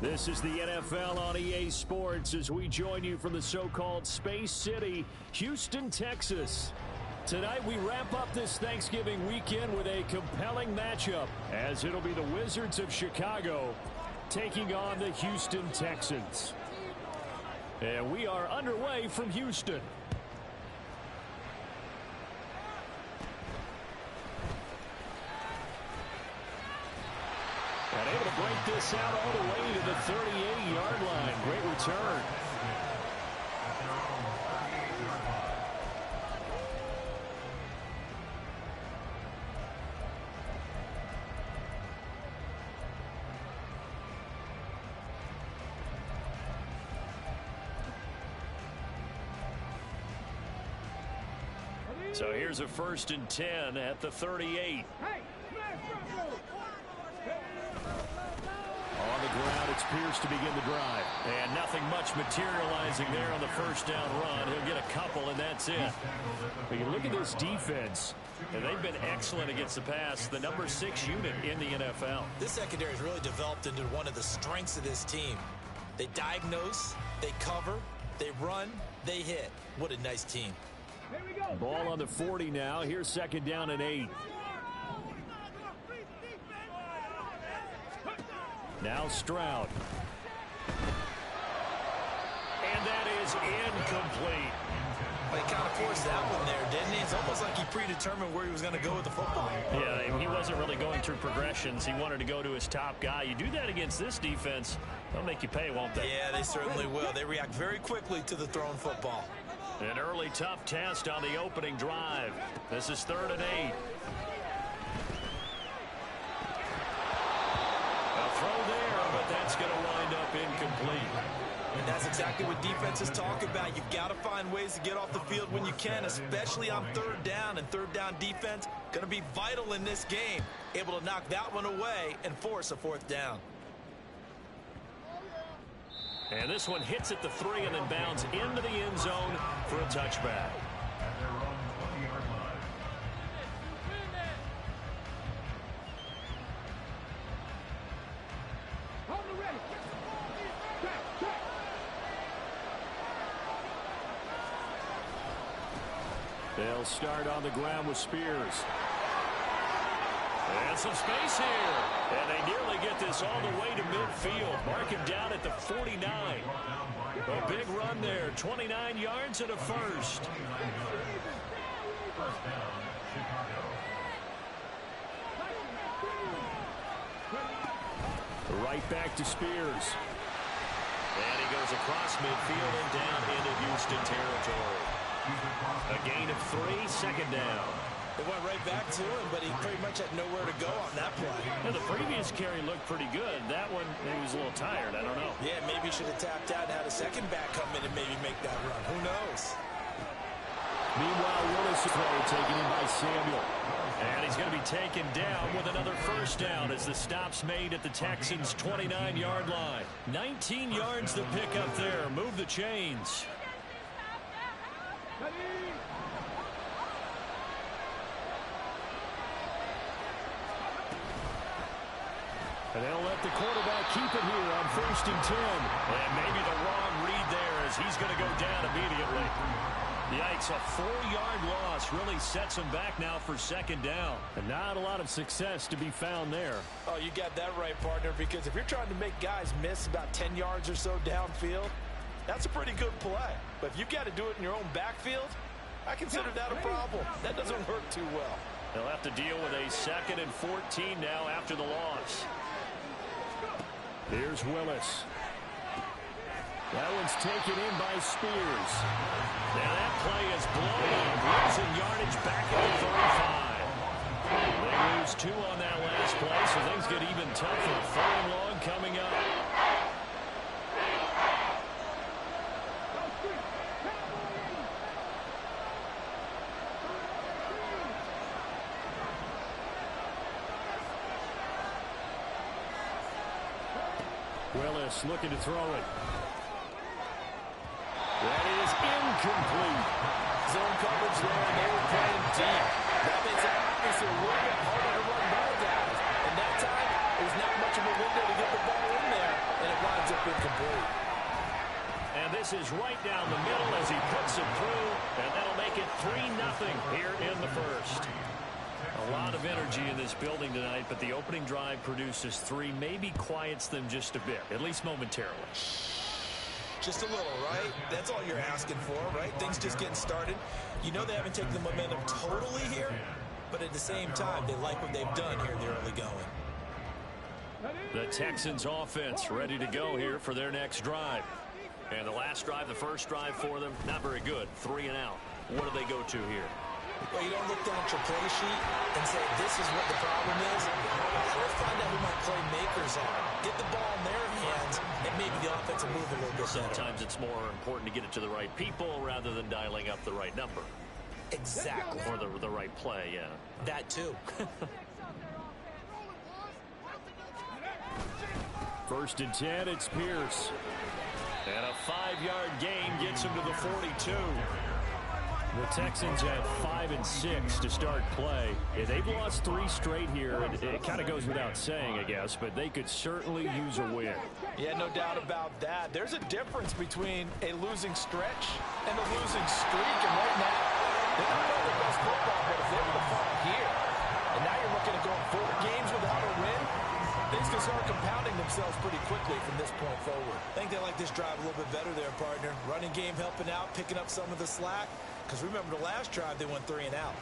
This is the NFL on EA Sports as we join you from the so-called Space City, Houston, Texas. Tonight we wrap up this Thanksgiving weekend with a compelling matchup as it'll be the Wizards of Chicago taking on the Houston Texans. And we are underway from Houston. And able to break this out all the way to the 38-yard line. Great return. So here's a 1st and 10 at the 38. On the ground, it's Pierce to begin the drive. And nothing much materializing there on the first down run. He'll get a couple, and that's it. But you look at this defense, and they've been excellent against the pass. The number 6 unit in the NFL. This secondary has really developed into one of the strengths of this team. They diagnose, they cover, they run, they hit. What a nice team. Ball on the 40 now. Here's 2nd down and 8. Now Stroud. And that is incomplete. Well, he kind of forced that one there, didn't he? It's almost like he predetermined where he was going to go with the football. Yeah, he wasn't really going through progressions. He wanted to go to his top guy. You do that against this defense, they'll make you pay, won't they? Yeah, they certainly will. They react very quickly to the thrown football. An early tough test on the opening drive. This is 3rd and 8. A throw there, but that's going to wind up incomplete. And that's exactly what defenses talk about. You've got to find ways to get off the field when you can, especially on 3rd down. And 3rd down defense going to be vital in this game. Able to knock that one away and force a 4th down. And this one hits at the 3 and then bounds into the end zone for a touchback. They'll start on the ground with Spears. And some space here. And they nearly get this all the way to midfield. Mark him down at the 49. A big run there. 29 yards and a first. Right back to Spears. And he goes across midfield and down into Houston territory. A gain of 3, 2nd down. It went right back to him, but he pretty much had nowhere to go on that play. Yeah, the previous carry looked pretty good. That one, he was a little tired. I don't know. Yeah, maybe he should have tapped out and had a second back come in and maybe make that run. Who knows? Meanwhile, Willis throw taken in by Samuel. And he's going to be taken down with another 1st down as the stop's made at the Texans' 29-yard line. 19 yards to pick up there. Move the chains. And they'll let the quarterback keep it here on 1st and 10. And maybe the wrong read there as he's going to go down immediately. Yikes, a 4-yard loss really sets him back now for 2nd down. And not a lot of success to be found there. Oh, you got that right, partner, because if you're trying to make guys miss about 10 yards or so downfield, that's a pretty good play. But if you've got to do it in your own backfield, I consider that a problem. That doesn't work too well. They'll have to deal with a 2nd and 14 now after the loss. Here's Willis. That one's taken in by Spears. Now that play is blown up, losing yardage back at the 35. They lose 2 on that last play, so things get even tougher. 3rd and long coming up. Willis looking to throw it. That is incomplete. Zone coverage there, and they were playing deep. That makes it obviously a little bit harder to run by guys. And that time, there's not much of a window to get the ball in there, and it been complete. And this is right down the middle as he puts it through, and that'll make it 3-0 here in the first. A lot of energy in this building tonight, but the opening drive produces 3, maybe quiets them just a bit, at least momentarily. Just a little, right? That's all you're asking for, right? Things just getting started. You know they haven't taken the momentum totally here, but at the same time, they like what they've done here in the early going. The Texans offense ready to go here for their next drive. And the last drive, the first drive for them, not very good. 3 and out. What do they go to here? Well, you don't look down at your play sheet and say, this is what the problem is. Let's find out who my playmakers are. Get the ball in their hands, and maybe the offense will move a little bit better. Sometimes it's more important to get it to the right people rather than dialing up the right number. Exactly. Or the right play, yeah. That too. First and 10, it's Pierce. And a 5-yard gain gets him to the 42. The Texans had 5 and 6 to start play. Yeah, they've lost 3 straight here, and it kind of goes without saying, I guess, but they could certainly use a win. Yeah, no doubt about that. There's a difference between a losing stretch and a losing streak, and right now, they're not playing the best football, but if they were to fall here, and now you're looking at going 4 games without a win, things can start compounding themselves pretty quickly from this point forward. I think they like this drive a little bit better there, partner. Running game helping out, picking up some of the slack. Because remember, the last drive, they went 3 and out.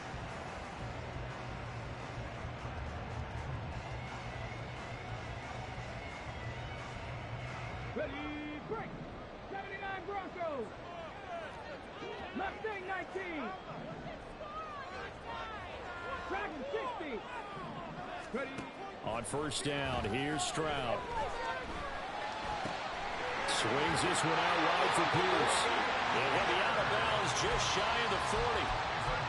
Ready, break. 79 Broncos. Mustang 19. Dragon 60. Ready. On first down, here's Stroud. Swings this one out wide for Pierce. He'll be out of bounds just shy of the 40.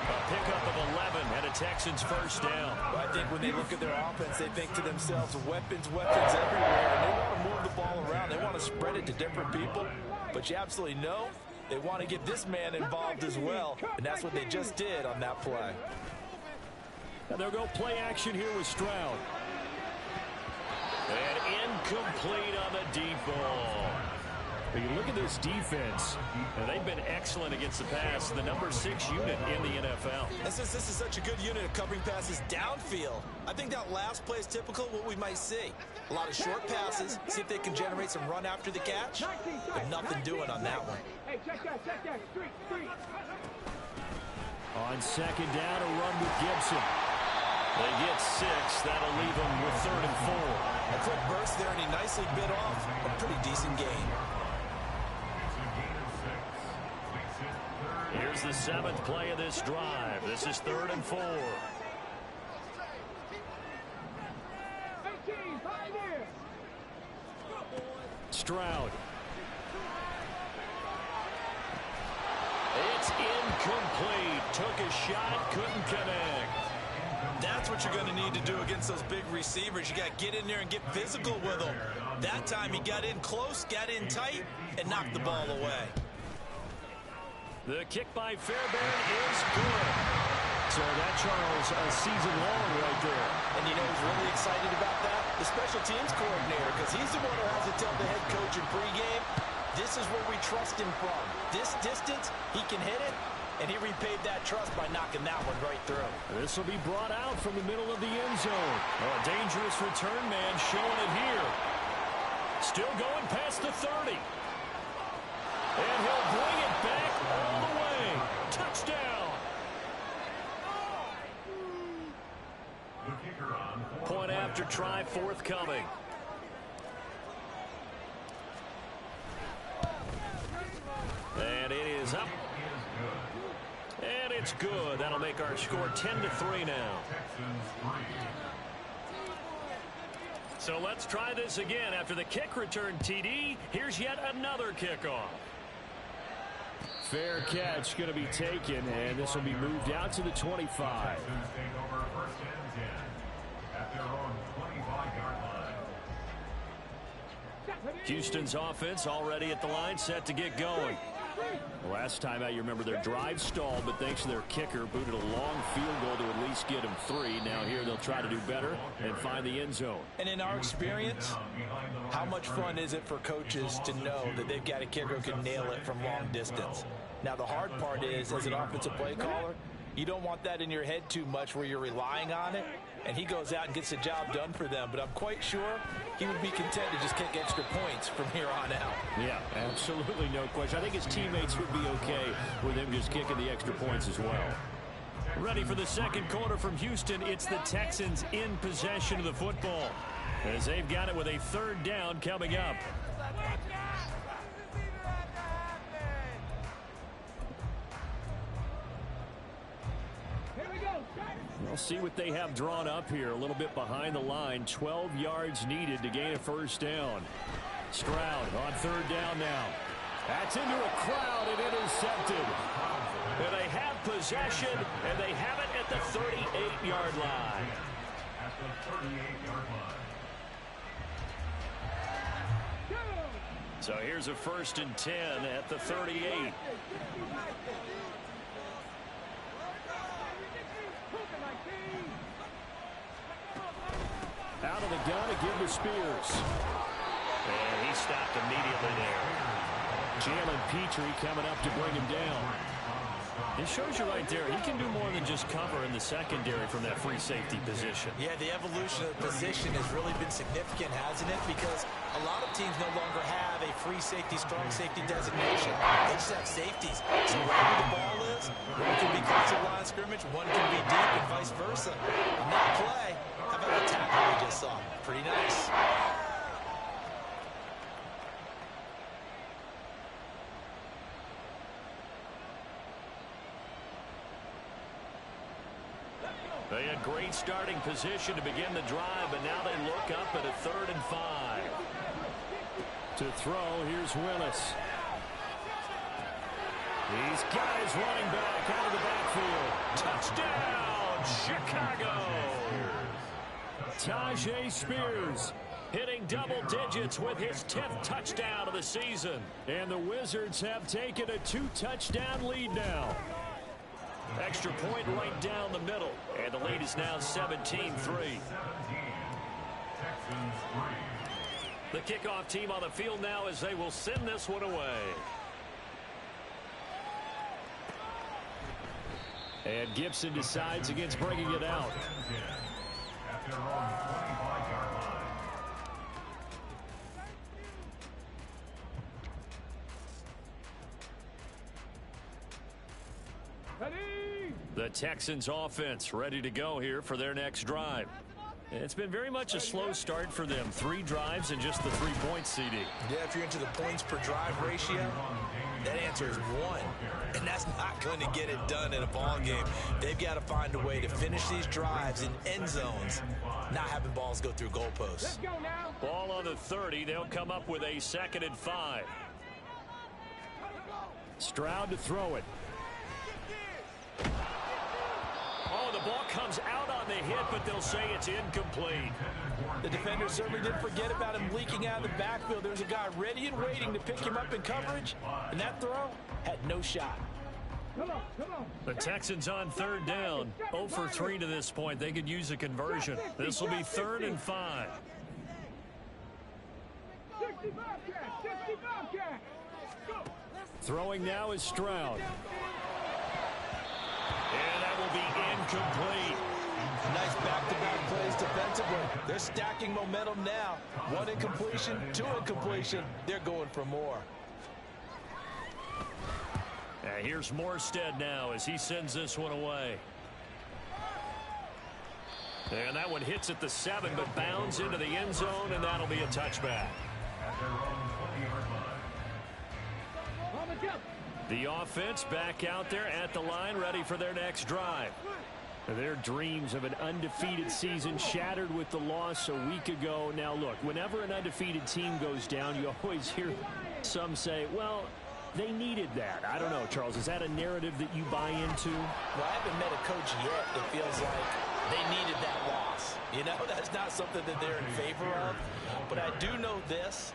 A pickup of 11 and a Texans first down. Well, I think when they look at their offense, they think to themselves, weapons everywhere. And they want to move the ball around. They want to spread it to different people. But you absolutely know they want to get this man involved as well. And that's what they just did on that play. And they'll go play action here with Stroud. And incomplete on the deep ball. But you look at this defense, and they've been excellent against the pass, the number 6 unit in the NFL. And since this is such a good unit of covering passes downfield, I think that last play is typical of what we might see. A lot of short passes, see if they can generate some run after the catch, but nothing doing on that one. Hey, check that. Street. On second down, a run with Gibson. They get 6. That'll leave them with 3rd and 4. A quick burst there, and he nicely bit off a pretty decent gain. Here's the 7th play of this drive. This is 3rd and 4. 18, Pioneer. Stroud. It's incomplete. Took a shot, couldn't connect. That's what you're going to need to do against those big receivers. You got to get in there and get physical with them. That time he got in close, got in tight, and knocked the ball away. The kick by Fairbairn is good. So that, Charles, a season long right there. And you know who's really excited about that? The special teams coordinator, because he's the one who has to tell the head coach in pregame, this is where we trust him from. This distance, he can hit it, and he repaid that trust by knocking that one right through. This will be brought out from the middle of the end zone. A dangerous return man showing it here. Still going past the 30. And he'll bring it back all the way. Touchdown. Point after try forthcoming. And it is up. And it's good. That'll make our score 10-3 now. So let's try this again. After the kick return TD, here's yet another kickoff. Fair catch going to be taken, and this will be moved out to the 25. Houston's offense already at the line, set to get going. Last time out, you remember their drive stalled, but thanks to their kicker, booted a long field goal to at least get them 3. Now here they'll try to do better and find the end zone. And in our experience, how much fun is it for coaches to know that they've got a kicker who can nail it from long distance? Now, the hard part is, as an offensive play caller, you don't want that in your head too much where you're relying on it, and he goes out and gets the job done for them. But I'm quite sure he would be content to just kick extra points from here on out. Yeah, absolutely no question. I think his teammates would be okay with him just kicking the extra points as well. Ready for the second quarter from Houston. It's the Texans in possession of the football, as they've got it with a 3rd down coming up. We'll see what they have drawn up here. A little bit behind the line. 12 yards needed to gain a 1st down. Stroud on 3rd down now. That's into a crowd and intercepted. And they have possession, and they have it at the 38-yard line. So here's a 1st and 10 at the 38. Out of the gun to give to Spears. And he stopped immediately there. Jalen Petrie coming up to bring him down. It shows you right there, he can do more than just cover in the secondary from that free safety position. Yeah, the evolution of the position has really been significant, hasn't it? Because a lot of teams no longer have a free safety, strong safety designation. They just have safeties. So wherever the ball is, one can be close to the line of scrimmage, one can be deep, and vice versa. On that play, how about the tackle we just saw? Pretty nice. They had great starting position to begin the drive, but now they look up at a 3rd and 5. To throw, here's Willis. He's got his running back out of the backfield. Touchdown, Chicago! Tajay Spears hitting double digits with his 10th touchdown of the season. And the Wizards have taken a 2-touchdown lead now. Extra point right down the middle. And the lead is now 17-3. The kickoff team on the field now as they will send this one away. And Gibson decides against bringing it out. The Texans offense ready to go here for their next drive. It's been very much a slow start for them. 3 drives and just the 3 points, CD. Yeah, if you're into the points per drive ratio, that answer is 1. And that's not going to get it done in a ball game. They've got to find a way to finish these drives in end zones, not having balls go through goalposts. Let's go now. Ball on the 30. They'll come up with a 2nd and 5. Stroud to throw it. Oh, the ball comes out on the hit, but they'll say it's incomplete. The defender certainly didn't forget about him leaking out of the backfield. There's a guy ready and waiting to pick him up in coverage, and that throw had no shot. Come on, come on. The Texans on 3rd down. 0 for 3 to this point. They could use a conversion. This will be 3rd and 5. 60 Bobcats, 60 Bobcats. Go. Throwing now is Stroud. And that will be incomplete. Nice back-to-back plays defensively. They're stacking momentum now. 1 incompletion, 2 incompletion. They're going for more. And here's Morstead now as he sends this one away. And that one hits at the 7, but bounds into the end zone, and that'll be a touchback. The offense back out there at the line, ready for their next drive. Their dreams of an undefeated season shattered with the loss a week ago. Now, look, whenever an undefeated team goes down, you always hear some say, well, they needed that. I don't know, Charles. Is that a narrative that you buy into? Well, I haven't met a coach yet that feels like They needed that loss. You know, that's not something that they're in favor of. But I do know this.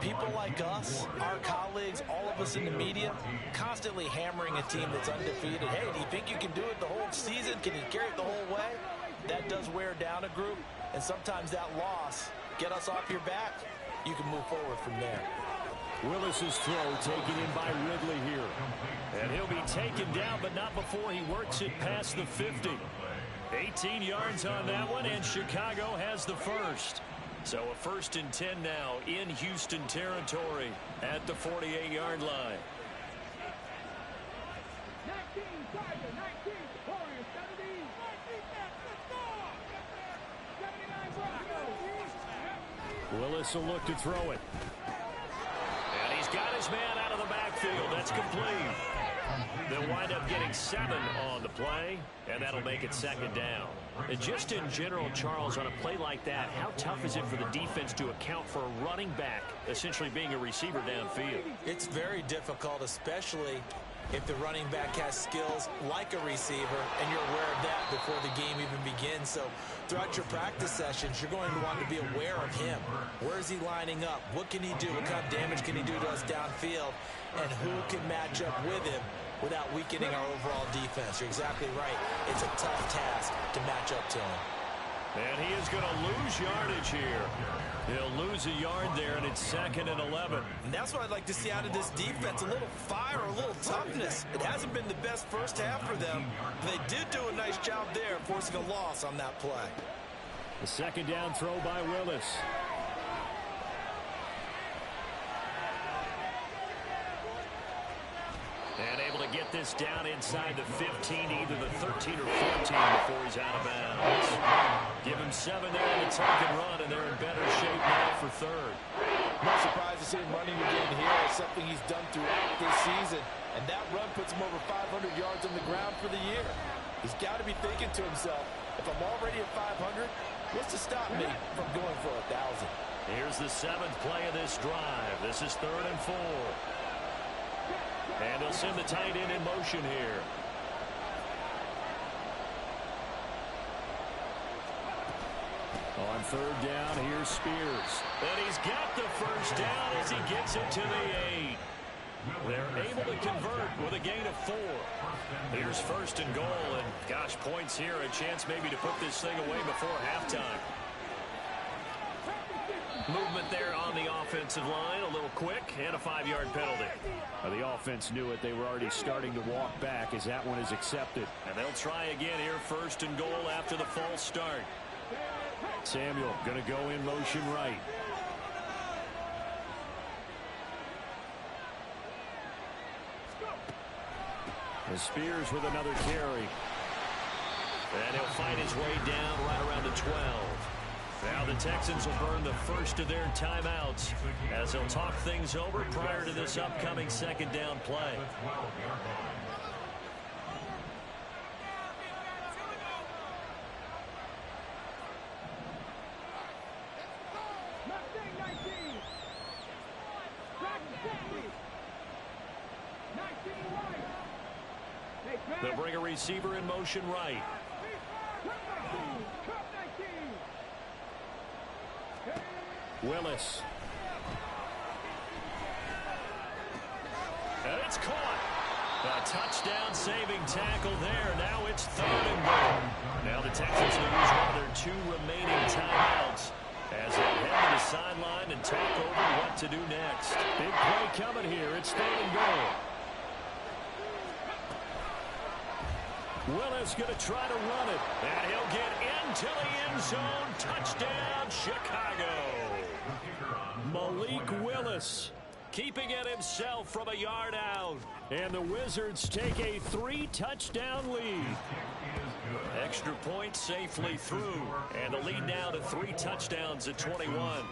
People like us, our colleagues, all of us in the media, constantly hammering a team that's undefeated. Hey, do you think you can do it the whole season? Can you carry it the whole way? That does wear down a group. And sometimes that loss, get us off your back, you can move forward from there. Willis's throw taken in by Ridley here. And he'll be taken down, but not before he works it past the 50. 18 yards on that one, and Chicago has the first. So a 1st and 10 now in Houston territory at the 48-yard line. 19, Tiger, 19, Warriors, 70. 79, Willis will look to throw it. And he's got his man out of the backfield. That's complete. They'll wind up getting 7 on the play, and that'll make it 2nd down. And just in general, Charles, on a play like that, how tough is it for the defense to account for a running back essentially being a receiver downfield? It's very difficult, especially if the running back has skills like a receiver, and you're aware of that before the game even begins. So throughout your practice sessions, you're going to want to be aware of him. Where is he lining up? What can he do? What kind of damage can he do to us downfield? And who can match up with him without weakening our overall defense? You're exactly right. It's a tough task to match up to him. And he is going to lose yardage here. He'll lose a yard there, and it's 2nd and 11. And that's what I'd like to see out of this defense, a little fire, a little toughness. It hasn't been the best first half for them. But they did do a nice job there, forcing a loss on that play. The 2nd down throw by Willis. And able to get this down inside the 15, either the 13 or 14 before he's out of bounds. Give him 7 there on the tuck and run, and they're in better shape now for 3rd. No surprise to see him running again here. It's something he's done throughout this season. And that run puts him over 500 yards on the ground for the year. He's got to be thinking to himself, if I'm already at 500, what's to stop me from going for 1,000? Here's the 7th play of this drive. This is 3rd and 4. And they'll send the tight end in motion here. On 3rd down, here's Spears. And he's got the first down as he gets it to the 8. They're able to convert with a gain of 4. Here's 1st and goal, and gosh, points here, a chance maybe to put this thing away before halftime. Movement there on the offensive line, a little quick, and a 5-yard penalty. Well, the offense knew it. They were already starting to walk back as that one is accepted. And they'll try again here, 1st and goal after the false start. Samuel going to go in motion right. And Spears with another carry. And he'll fight his way down right around the 12. Now the Texans will burn the first of their timeouts as they'll talk things over prior to this upcoming 2nd down play. They'll bring a receiver in motion right. Willis. And it's caught. A touchdown saving tackle there. Now it's 3rd and goal. Now the Texans will use one of their 2 remaining timeouts as they head to the sideline and talk over what to do next. Big play coming here. It's 3rd and goal. Willis going to try to run it. And he'll get into the end zone. Touchdown, Chicago. Malik Willis keeping it himself from a yard out. And the Wizards take a 3-touchdown lead. Extra point safely through. And the lead now to 3 touchdowns at 21.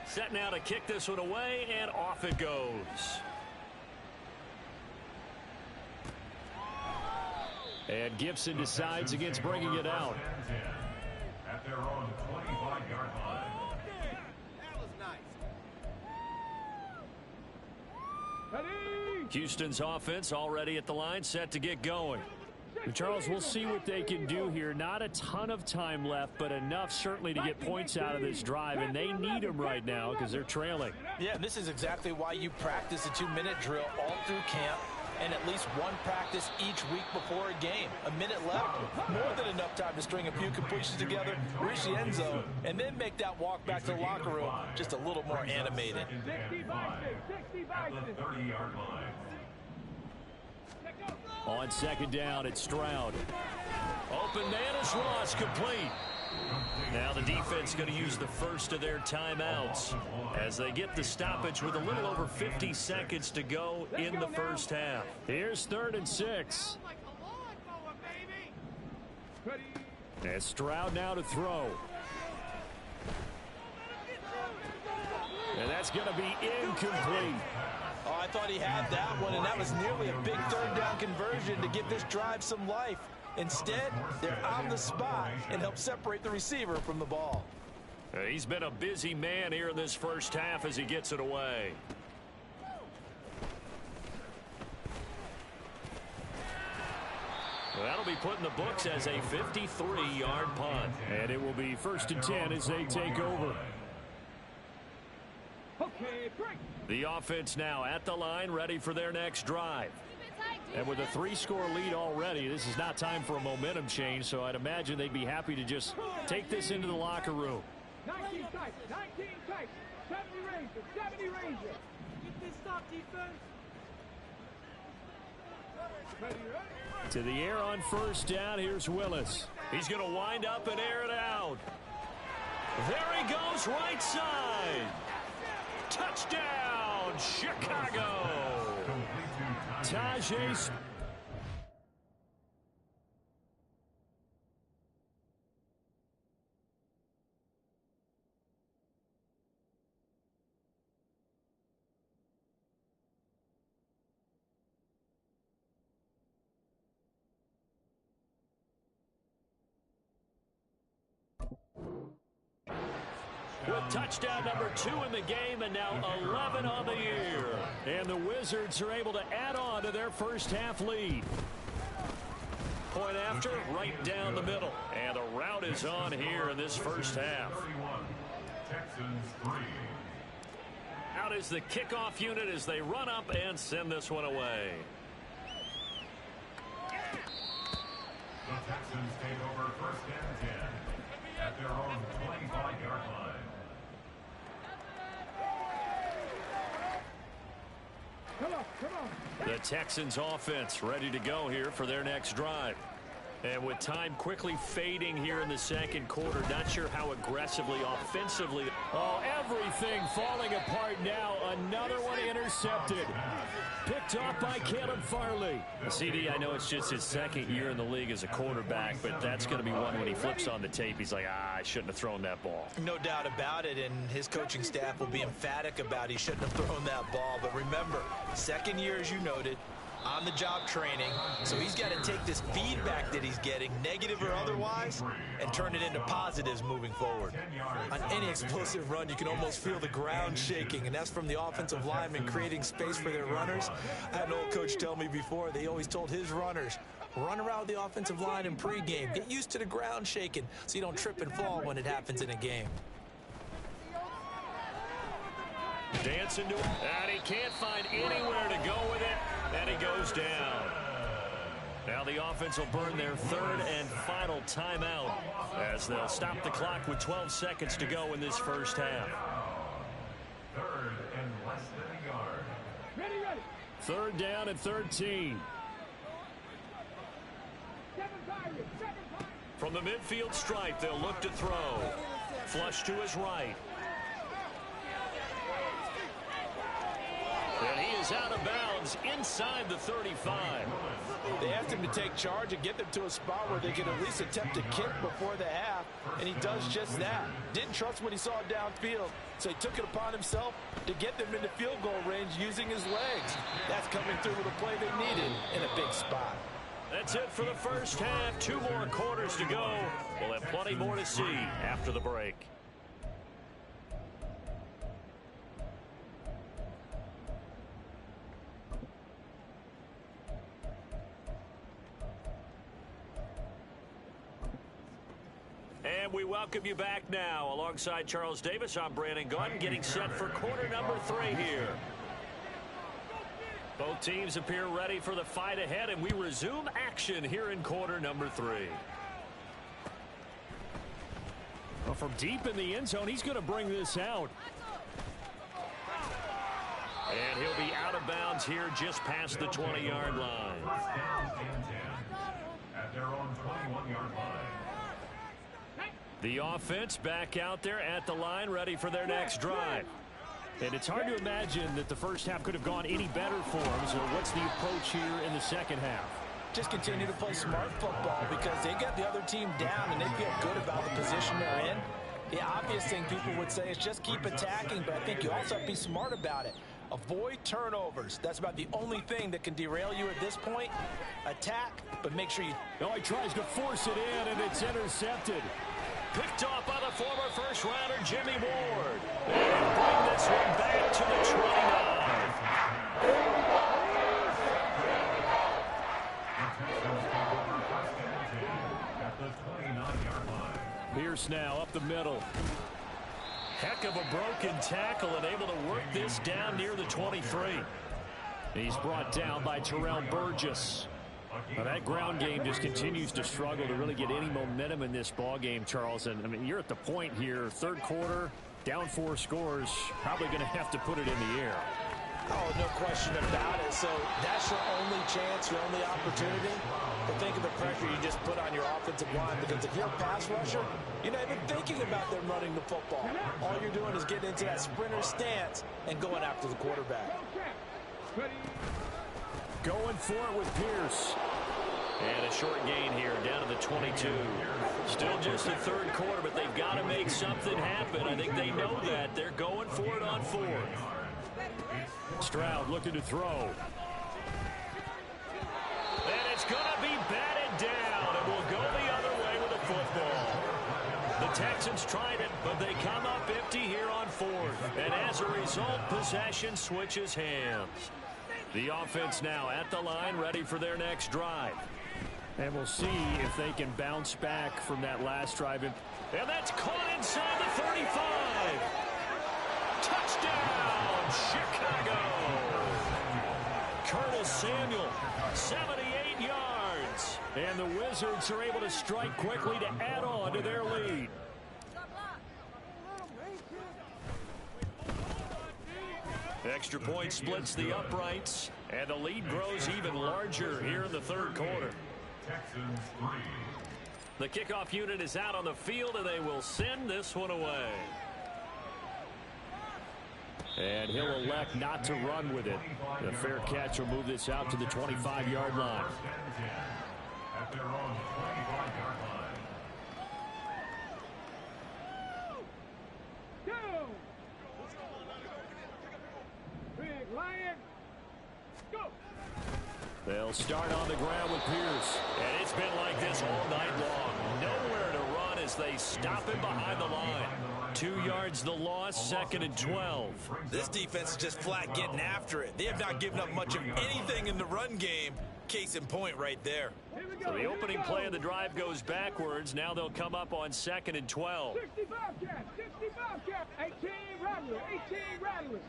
Set now to kick this one away, and off it goes. And Gibson decides against bringing it out. At their own 25-yard line. Houston's offense already at the line, set to get going. Charles, we'll see what they can do here. Not a ton of time left, but enough certainly to get points out of this drive, and they need them right now because they're trailing. Yeah, and this is exactly why you practice a 2-minute drill all through camp and at least one practice each week before a game. A minute left, more than enough time to string a few completions together, reach the end zone, and then make that walk back to the locker room just a little more animated. 60 At the 30-yard line. On second down, it's Stroud. Open man is Ross, complete. Now the defense going to use the first of their timeouts as they get the stoppage with a little over 50 seconds to go in the first half. Here's 3rd and 6. And Stroud now to throw. And that's going to be incomplete. Oh, I thought he had that one, and that was nearly a big 3rd down conversion to give this drive some life. Instead, they're on the spot and help separate the receiver from the ball. He's been a busy man here in this first half as he gets it away. Well, that'll be put in the books as a 53-yard punt. And it will be 1st and 10 as they take over. Okay, break. The offense now at the line, ready for their next drive. And with a 3-score lead already, this is not time for a momentum change, so I'd imagine they'd be happy to just take this into the locker room. 19 type, 19 type, 70 Ranger, 70 Ranger. Get this stop, defense. Ready, ready. To the air on 1st down, here's Willis. He's going to wind up and air it out. There he goes, right side. Touchdown, Chicago. Tajay. With touchdown number 2 in the game and now 11 on the year. And the Wizards are able to add on to their first half lead. Point after, right down the middle. And the route is on here in this first half. Texans 3. Out is the kickoff unit as they run up and send this one away. The Texans take over 1st and 10 at their own 25-yard line. Come on. The Texans offense ready to go here for their next drive. And with time quickly fading here in the second quarter, not sure how aggressively, offensively. Oh, everything falling apart now. Another one intercepted. Picked off by Caleb Farley. CD, I know it's just his 2nd year in the league as a quarterback, but that's going to be one when he flips on the tape. He's like, I shouldn't have thrown that ball. No doubt about it, and his coaching staff will be emphatic about he shouldn't have thrown that ball. But remember, 2nd year, as you noted, on-the-job training, so he's got to take this feedback that he's getting, negative or otherwise, and turn it into positives moving forward. On any explosive run, you can almost feel the ground shaking, and that's from the offensive linemen creating space for their runners. I had an old coach tell me before, they always told his runners, run around the offensive line in pregame. Get used to the ground shaking so you don't trip and fall when it happens in a game. Dancing to it, and he can't find anywhere to go with it, and he goes down. Now the offense will burn their 3rd and final timeout as they'll stop the clock with 12 seconds to go in this first half. 3rd and less than a yard. Ready. 3rd down and 13. 7 Pirates, 7 Pirates. From the midfield stripe, they'll look to throw. Flush to his right. And he is out of bounds inside the 35. They asked him to take charge and get them to a spot where they could at least attempt a kick before the half, and he does just that. Didn't trust what he saw downfield, so he took it upon himself to get them into field goal range using his legs. That's coming through with a play they needed in a big spot. That's it for the first half. 2 more quarters to go. We'll have plenty more to see after the break. And we welcome you back now. Alongside Charles Davis, I'm Brandon Gunn, getting set for quarter number 3 here. Both teams appear ready for the fight ahead, and we resume action here in quarter number 3. Well, from deep in the end zone, he's going to bring this out. And he'll be out of bounds here just past the 20-yard line. At their own 21-yard line. The offense back out there at the line, ready for their next drive. And it's hard to imagine that the first half could have gone any better for them. So what's the approach here in the second half? Just continue to play smart football because they get the other team down and they feel good about the position they're in. The obvious thing people would say is just keep attacking, but I think you also have to be smart about it. Avoid turnovers. That's about the only thing that can derail you at this point. Attack, but make sure you... Oh, he tries to force it in, and it's intercepted. Picked off by the former first-rounder, Jimmy Ward. And bring this one back to the 29. Pierce now up the middle. Heck of a broken tackle and able to work this down near the 23. He's brought down by Terrell Burgess. Now that ground game just continues to struggle to really get any momentum in this ball game, Charles. And I mean, you're at the point here, third quarter, down 4 scores, probably going to have to put it in the air. Oh, no question about it. So that's your only chance, your only opportunity. But think of the pressure you just put on your offensive line, because if you're a pass rusher, you're not even thinking about them running the football. All you're doing is getting into that sprinter stance and going after the quarterback. Going for it with Pierce. And a short gain here down to the 22. Still just the third quarter, but they've got to make something happen. I think they know that. They're going for it on 4th. Stroud looking to throw. And it's going to be batted down. And will go the other way with the football. The Texans tried it, but they come up empty here on 4th. And as a result, possession switches hands. The offense now at the line, ready for their next drive. And we'll see if they can bounce back from that last drive. And that's caught inside the 35. Touchdown, Chicago. Curtis Samuel, 78 yards. And the Wizards are able to strike quickly to add on to their lead. Extra point splits the uprights, and the lead grows even larger here in the third quarter. Texans 3. The kickoff unit is out on the field, and they will send this one away. And he'll elect not to run with it. The fair catch will move this out to the 25-yard line. At their own 25-yard line. They'll start on the ground with Pierce. And it's been like this all night long. Nowhere to run as they stop him behind the line. 2 yards the loss, 2nd and 12. This defense is just flat getting after it. They have not given up much of anything in the run game. Case in point right there. So the opening play of the drive goes backwards. Now they'll come up on 2nd and 12. 65 cap, 18 rattlers, 18 rattlers.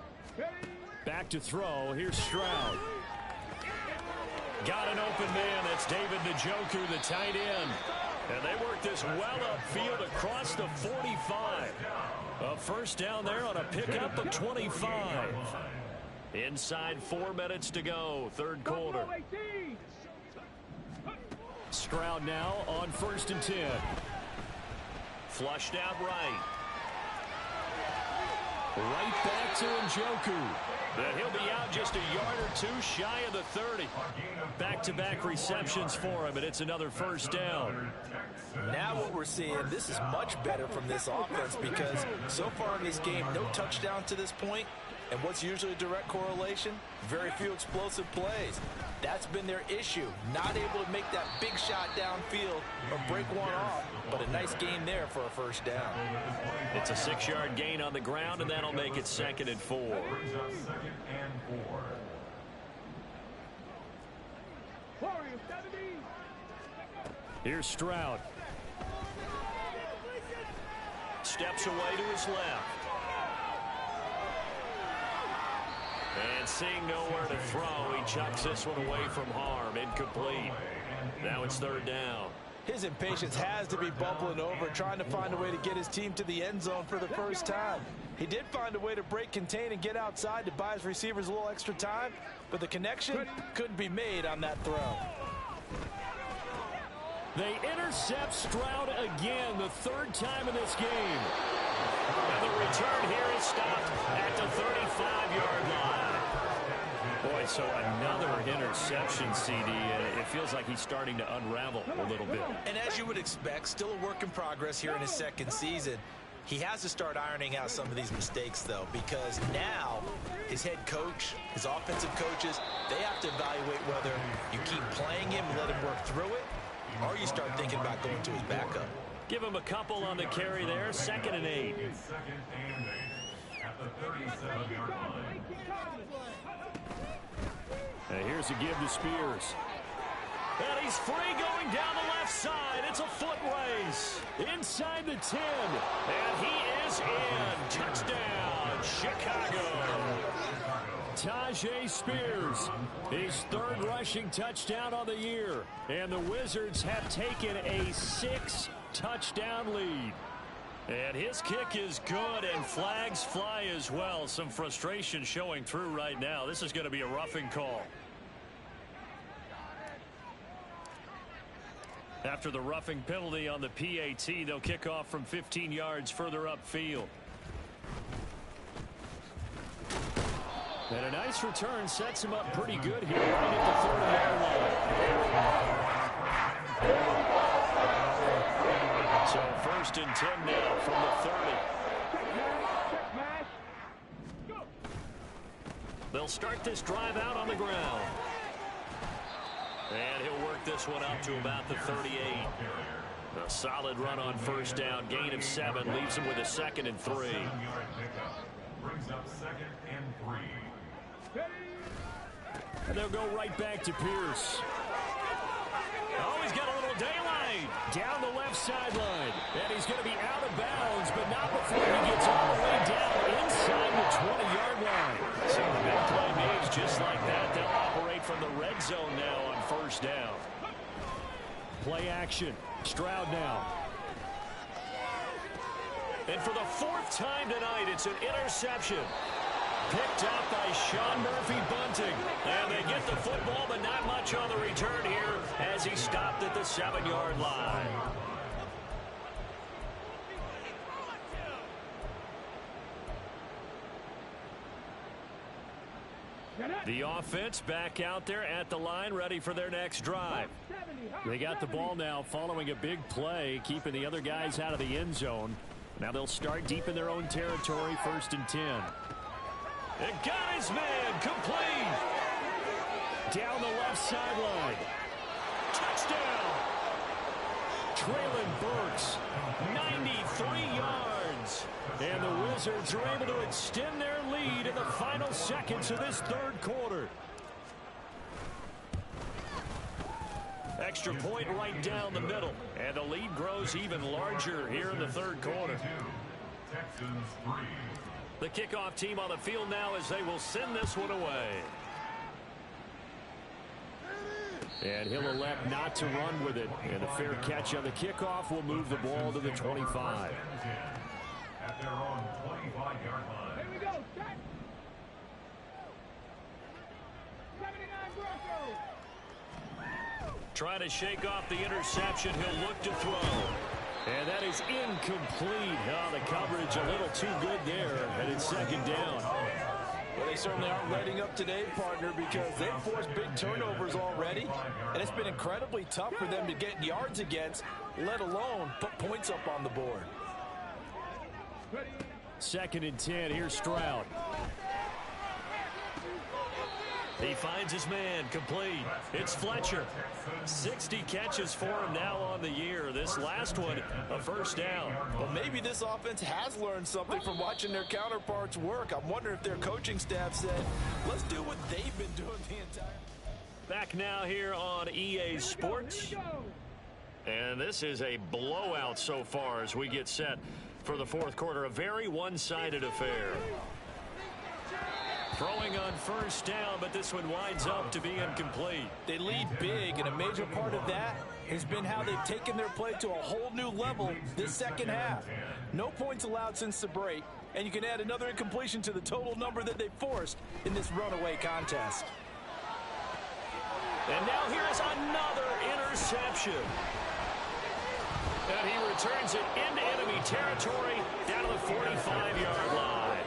Back to throw. Here's Stroud. Got an open man. That's David Njoku, the tight end. And they work this well upfield across the 45. A first down there on a pickup of 25. Inside 4 minutes to go, third quarter. Stroud now on 1st and 10. Flushed out right. Right back to Njoku. And he'll be out just a yard or 2 shy of the 30. Back-to-back receptions for him, and it's another first down. Now what we're seeing, this is much better from this offense, because so far in this game, no touchdown to this point. And what's usually a direct correlation? Very few explosive plays. That's been their issue. Not able to make that big shot downfield or break one off, but a nice gain there for a first down. It's a 6-yard gain on the ground, and that'll make it 2nd and 4. Here's Stroud. steps away to his left. And seeing nowhere to throw, he chucks this one away from harm. Incomplete. Now it's third down. His impatience has to be bubbling over, trying to find a way to get his team to the end zone for the first time. He did find a way to break contain and get outside to buy his receivers a little extra time, but the connection couldn't be made on that throw. They intercept Stroud again, the third time in this game. And the return here is stopped at the 35-yard line. Boy, so another interception, CD. It feels like he's starting to unravel a little bit. And as you would expect, still a work in progress here in his second season. He has to start ironing out some of these mistakes, though, because now his head coach, his offensive coaches, they have to evaluate whether you keep playing him and let him work through it, or you start thinking about going to his backup. Give him a couple on the carry there. 2nd and 8. Second and 8 at the 37-yard line. And here's a give to Spears. And he's free going down the left side. It's a foot race. Inside the 10. And he is in. Touchdown, Chicago. Tajay Spears, his third rushing touchdown on the year. And the Wizards have taken a 6-touchdown lead. And his kick is good, and flags fly as well. Some frustration showing through right now. This is going to be a roughing call. After the roughing penalty on the PAT, they'll kick off from 15 yards further upfield. And a nice return sets him up pretty good here right at the 30-yard line. So 1st and 10 now from the 30. They'll start this drive out on the ground. And he'll work this one up to about the 38. A solid run on first down. Gain of 7 leaves him with a 2nd and 3. Brings up 2nd and 3. And they'll go right back to Pierce. Oh, he's got a little daylight down the left sideline. And he's going to be out of bounds, but not before he gets all the way down inside the 20-yard line. So the big play moves just like that. They'll operate from the red zone now on first down. Play action. Stroud now. And for the 4th time tonight, it's an interception. Picked up by Sean Murphy-Bunting. And they get the football, but not much on the return here as he stopped at the 7-yard line. The offense back out there at the line, ready for their next drive. They got the ball now following a big play, keeping the other guys out of the end zone. Now they'll start deep in their own territory, 1st and 10. And got his man, complete. Down the left sideline. Touchdown. Traylon Burks, 93 yards. And the Wizards are able to extend their lead in the final seconds of this 3rd quarter. Extra point right down the middle. And the lead grows even larger here in the 3rd quarter. Texans 3. The kickoff team on the field now as they will send this one away. And he'll elect not to run with it. And a fair catch on the kickoff will move the ball to the 25. At their own 25-yard line. Here we go. Set. 79 Broncos. Trying to shake off the interception. He'll look to throw. And that is incomplete. Oh, the coverage a little too good there. And it's 2nd down. Well, they certainly aren't letting up today, partner, because they've forced big turnovers already. And it's been incredibly tough for them to get yards against, let alone put points up on the board. 2nd and 10. Here's Stroud. He finds his man, complete. It's Fletcher. 60 catches for him now on the year. This last one, a first down. Well, maybe this offense has learned something from watching their counterparts work. I'm wondering if their coaching staff said, let's do what they've been doing the entire. Back now here on EA Sports. And this is a blowout so far as we get set for the fourth quarter. A very one-sided affair. Throwing on first down, but this one winds up to be incomplete. They lead big, and a major part of that has been how they've taken their play to a whole new level this second half. No points allowed since the break, and you can add another incompletion to the total number that they forced in this runaway contest. And now here's another interception. And he returns it into enemy territory down to the 45-yard line.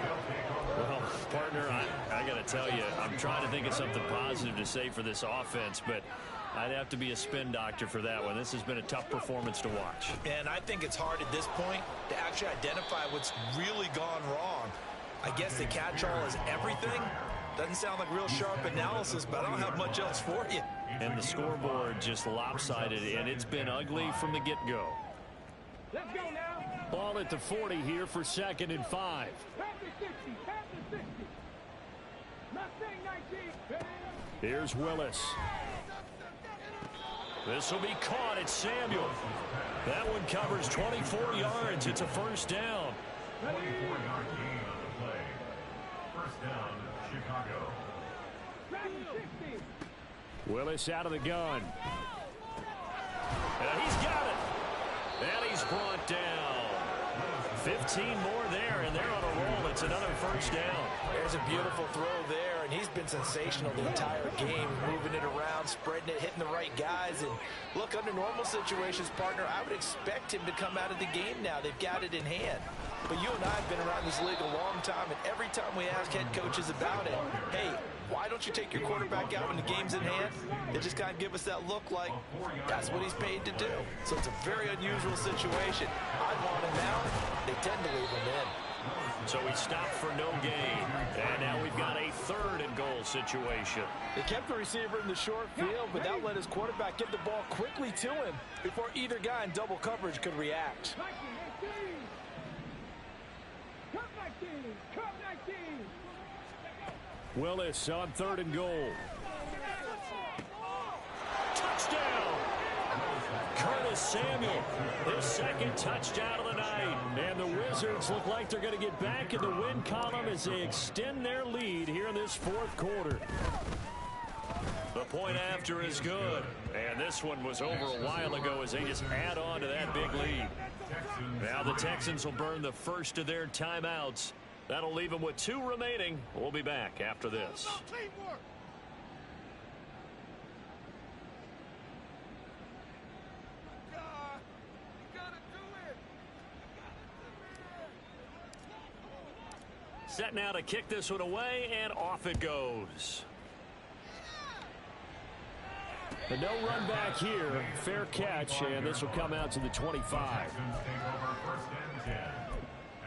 Well, partner, I got to tell you, I'm trying to think of something positive to say for this offense, but I'd have to be a spin doctor for that one. This has been a tough performance to watch. And I think it's hard at this point to actually identify what's really gone wrong. I guess the catch-all is everything. Doesn't sound like real sharp analysis, but I don't have much else for you. And the scoreboard just lopsided, and it's been ugly from the get-go. Let's go now. Ball at the 40 here for 2nd and 5. Pass the 60. Pass the 60. Mustang 19. Here's Willis. This will be caught at Samuel. That one covers 24 yards. It's a first down. 24-yard gain on the play. First down, Chicago. Pass the 60. Willis out of the gun. And he's got it. And he's brought down. 15 more there, and they're on a roll. It's another first down. There's a beautiful throw there, and he's been sensational the entire game, moving it around, spreading it, hitting the right guys. And look, under normal situations, partner, I would expect him to come out of the game now. They've got it in hand. But you and I have been around this league a long time, and every time we ask head coaches about it, hey, why don't you take your quarterback out when the game's in hand? They just kind of give us that look like that's what he's paid to do. So it's a very unusual situation. I'd want him out. They tend to leave him in. So he stopped for no gain. And now we've got a 3rd and goal situation. They kept the receiver in the short field, but that let his quarterback get the ball quickly to him before either guy in double coverage could react. 19. Cup 19. Cup 19. Willis on 3rd and goal. Touchdown! Curtis Samuel, his 2nd touchdown of the night. And the Wizards look like they're going to get back in the win column as they extend their lead here in this 4th quarter. The point after is good. And this one was over a while ago as they just add on to that big lead. Now the Texans will burn the first of their timeouts. That'll leave them with 2 remaining. We'll be back after this. Set now to kick this one away, and off it goes. The no run back here. Fair catch, and this will come out to the 25. Texans take over 1st and 10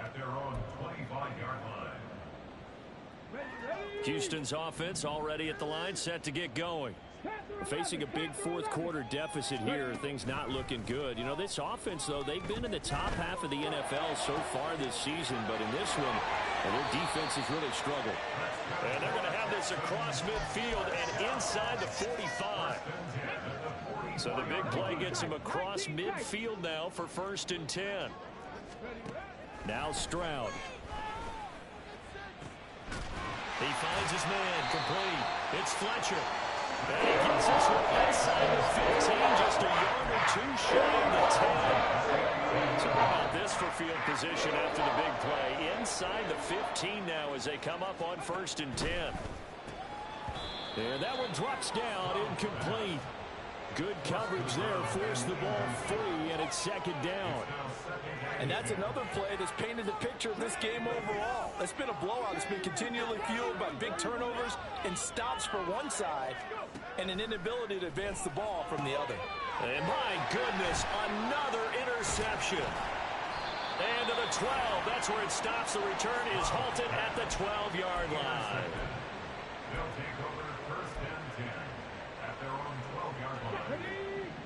at their own 25-yard line. Houston's offense already at the line, set to get going. Facing a big 4th quarter deficit here, things not looking good. You know, this offense, though, they've been in the top half of the NFL so far this season, but in this one, their defense has really struggled. And they're going to have this across midfield and inside the 45. So the big play gets him across midfield now for 1st and 10. Now Stroud. He finds his man complete. It's Fletcher. And he gets this one inside the 15, just a yard or 2 shy of the 10. So how about this for field position after the big play? Inside the 15 now as they come up on 1st and 10. And that one drops down, incomplete. Good coverage there, forced the ball free, and it's 2nd down. And that's another play that's painted the picture of this game overall. It's been a blowout. It's been continually fueled by big turnovers and stops for one side and an inability to advance the ball from the other. And my goodness, another interception. And to the 12, that's where it stops. The return is halted at the 12-yard line. They'll take over 1st and 10 at their own 12-yard line.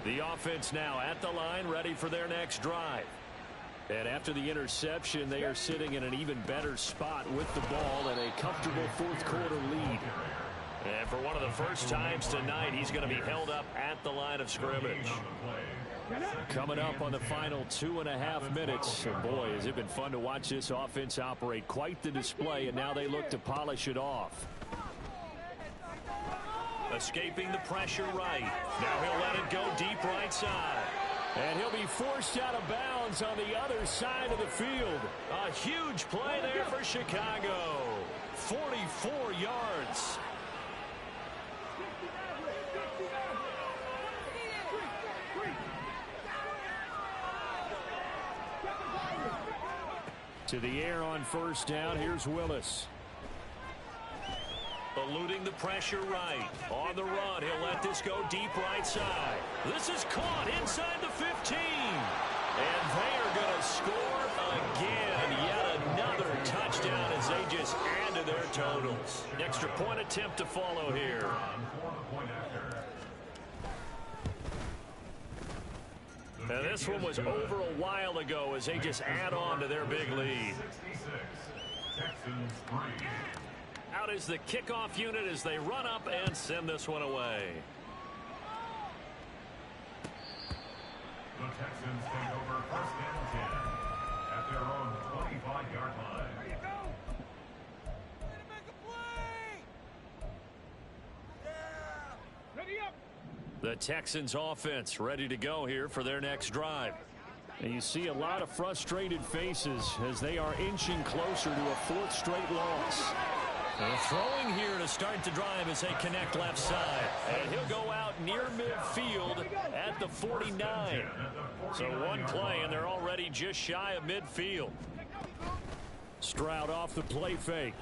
The offense now at the line, ready for their next drive. And after the interception, they are sitting in an even better spot with the ball and a comfortable 4th quarter lead. And for one of the first times tonight, he's going to be held up at the line of scrimmage. Coming up on the final 2.5 minutes. And boy, has it been fun to watch this offense operate. Quite the display, and now they look to polish it off. Escaping the pressure right. Now he'll let it go deep right side. And he'll be forced out of bounds on the other side of the field. A huge play there for Chicago. 44 yards. To the air on first down. Here's Willis. Eluding the pressure right. On the run, he'll let this go deep right side. This is caught inside the 15. And they are going to score again. Yet another touchdown as they just add to their totals. Extra point attempt to follow here. And this one was over a while ago as they just add on to their big lead. Out is the kickoff unit as they run up and send this one away. The Texans take over first and 10 at their own 25-yard line. There you go. Make a play. Yeah. Ready up. The Texans offense ready to go here for their next drive. And you see a lot of frustrated faces as they are inching closer to a fourth straight loss. They're throwing here to start the drive as they connect left side. And he'll go out near midfield at the 49. So one play, and they're already just shy of midfield. Stroud off the play fake.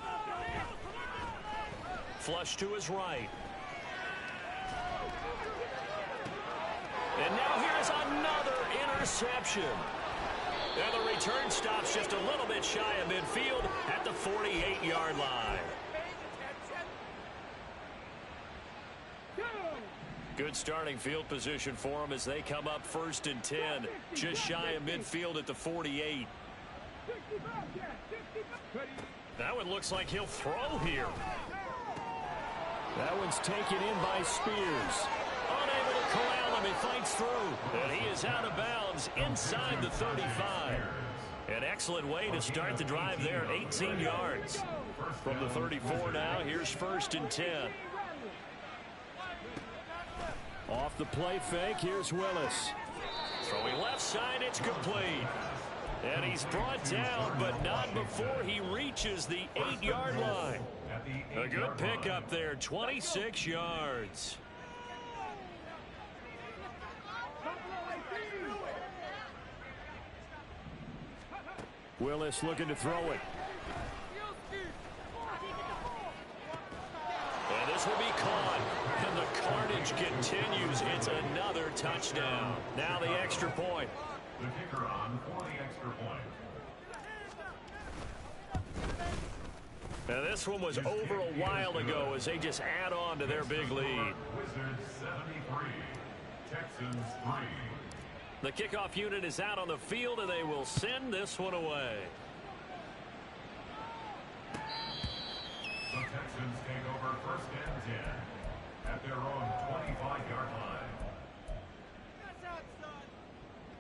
Flush to his right. And now here's another interception. And the return stops just a little bit shy of midfield at the 48-yard line. Good starting field position for them as they come up first and 10. Just shy of midfield at the 48. That one looks like he'll throw here. That one's taken in by Spears. Unable to corral him. He fights through. And he is out of bounds inside the 35. An excellent way to start the drive there. 18 yards. From the 34 now, here's first and 10. Off the play fake, here's Willis. Throwing left side, it's complete. And he's brought down, but not before he reaches the 8-yard line. A good pickup there, 26 yards. Willis looking to throw it. And this will be caught. And the carnage continues. It's another touchdown. Now the extra point. The kicker on for the extra point. Now this one was over a while ago as they just add on to their big lead. Wizards 73, Texans 3. The kickoff unit is out on the field, and they will send this one away. The Texans take over first and 10 at their own 25-yard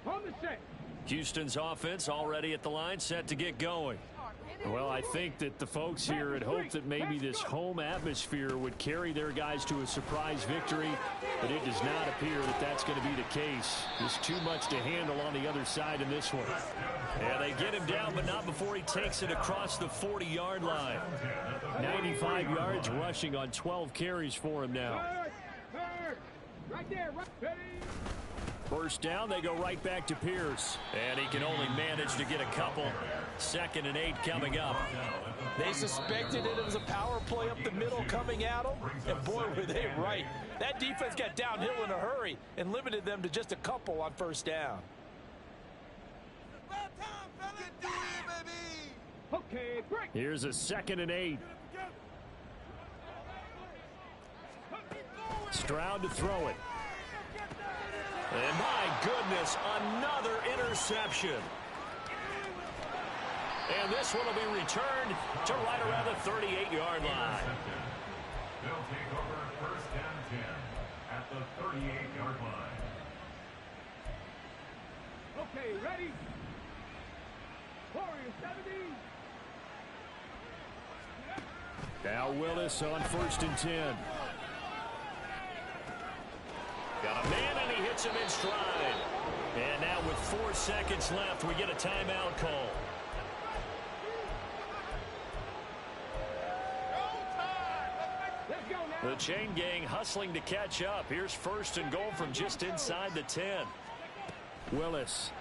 line. On the set. Houston's offense already at the line, set to get going. Well, I think that the folks here had hoped that maybe this home atmosphere would carry their guys to a surprise victory, but it does not appear that that's going to be the case. There's too much to handle on the other side in this one. Yeah, they get him down, but not before he takes it across the 40-yard line. 95 yards rushing on 12 carries for him now. Right there, right. First down, they go right back to Pierce. And he can only manage to get a couple. 2nd and 8 coming up. They suspected it was a power play up the middle coming at them, and boy, were they right. That defense got downhill in a hurry and limited them to just a couple on first down. Okay, break. Here's a 2nd and 8. Stroud to throw it. And my goodness, another interception. And this one will be returned to right around the 38-yard line. They'll take over first and 10 at the 38-yard line. Okay, ready? Warriors 70. Now Willis on 1st and 10. Got a man, and he hits him in stride. And now with 4 seconds left, we get a timeout call. Let's go now. The chain gang hustling to catch up. Here's 1st and goal from just inside the 10. Willis.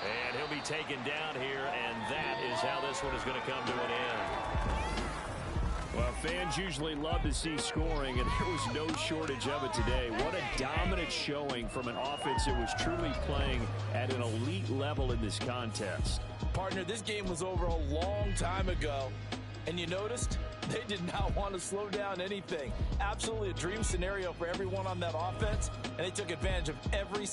And he'll be taken down here, and that is how this one is going to come to an end. Well, fans usually love to see scoring, and there was no shortage of it today. What a dominant showing from an offense that was truly playing at an elite level in this contest. Partner, this game was over a long time ago, and you noticed they did not want to slow down anything. Absolutely a dream scenario for everyone on that offense, and they took advantage of every